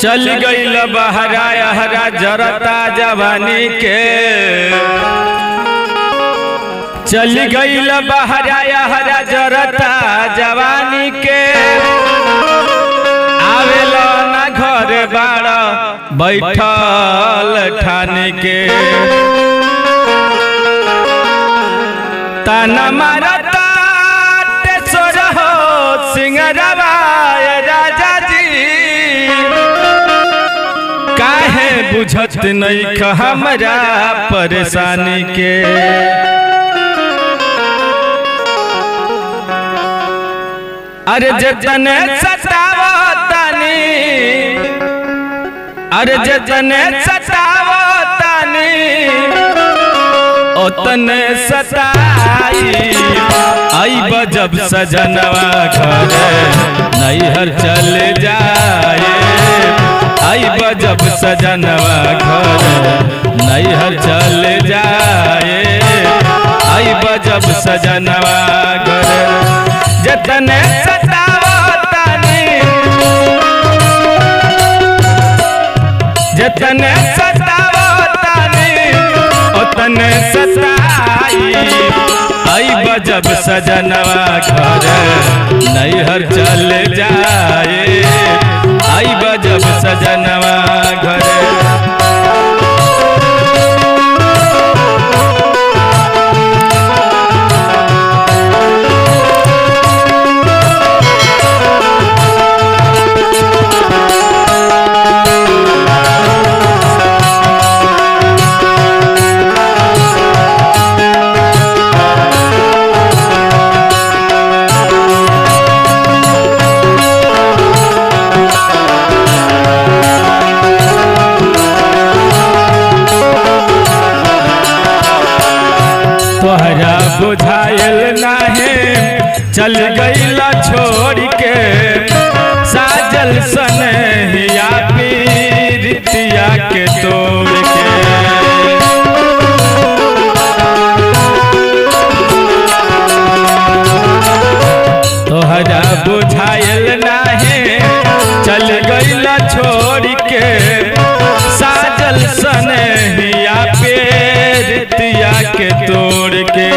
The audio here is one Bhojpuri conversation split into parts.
चल गईल बहरा हरा जरता जवानी के, चल गईल बहरा हरा जरता जवानी के। आवेला ना घर बाड़ा बैठल ठानी के, ताना मारता टेसर हो सिंगरवा राजा जी। काहे बुझत नहीं हमरा परेशानी के। अरे जतने सतावतानी, अरे जतने सतावतानी ओतने सताई। आइब जब सजनवा घरे नैहर चले जाए। आइब जब सजनवा घरे नैहर चले जाए। आइब जब सजनवा घरे जतने सतावतानी, जतने सतावतानी ओतने सताई। आइब जब सजनवा घरे नैहर चले जाए। आइब जब सजनवा घरे। तोहरा बुझायल नाहे चल गईला छोड़ के। साजल सनहिया पीरितिया के तोड़ के। तोहरा बुझायल नाहे चल गईला छोड़ के। साजल सनहिया पीरितिया के तोड़ के।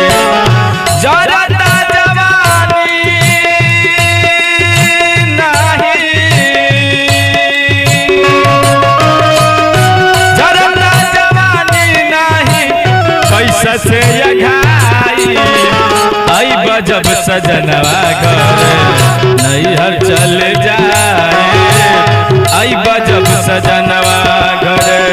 जरता जवानी नहीं, जरता जवानी नहीं कैसे से अघाई। आइब जब सजनवा घरे नैहर चले जाए। आइब जब सजनवा घरे।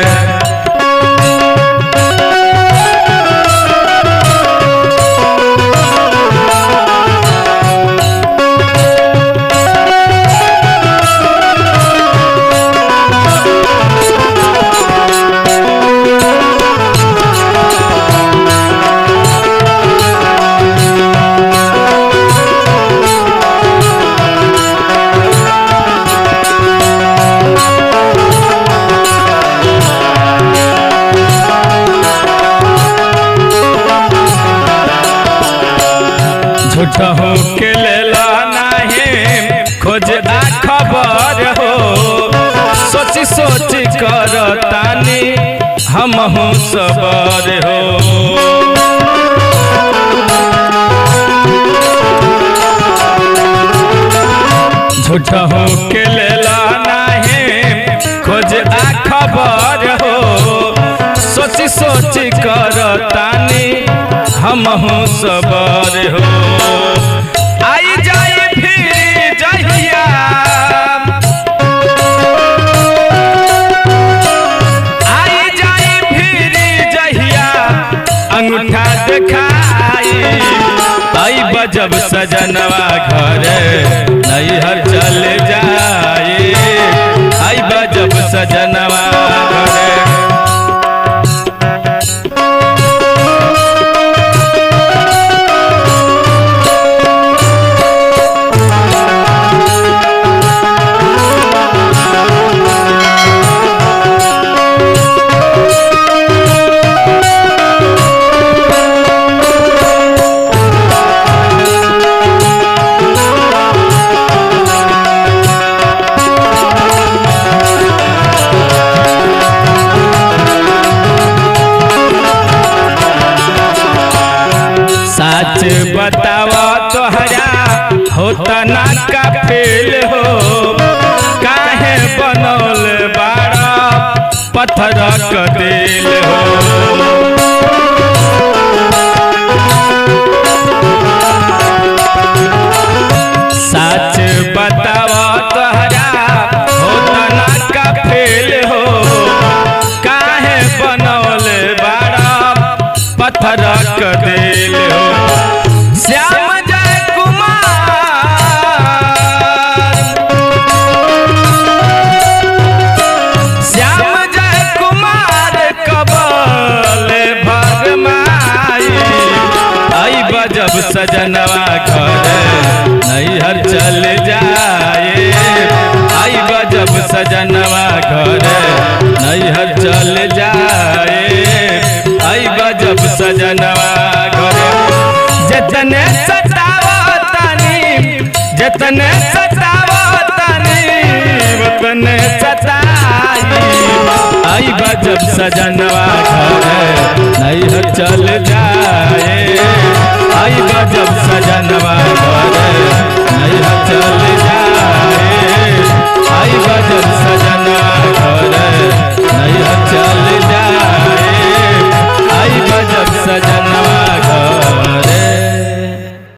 झूठा हो के लेला नाही खोज आ खबर हो। सोची सोची करतानी हमहु सबर हो। झूठा हो के लेला नाही खोज आ खबर हो। सोची सोची करतानी हमहु सबर हो। आई जाए फिर जहिया, आई जाए फिर जहिया अंगूठा दिखाई। आइब जब सजनवा घरे नैहर चले जाए। आइब जब सजनवा घरे। पत्थर क दिल हो। सच बतावा तोहरा होता ना का फेल हो, काहे बनौले बाड़ा पत्थर क दिल हो। श्याम जय कुमार, श्याम जय कुमार कबल भगमाई, आई बजब सजनवा घर नैहर चल जाए, आई गजब सजनवा घर नैहर चल जाए, आई गजब सजनवा घर। जतने सतावतानी, जतने सतावतानी वतने सताई, आई गजब सजनवा घर नैहर चल जाए, आई गजब सजनवा घर नैहर चल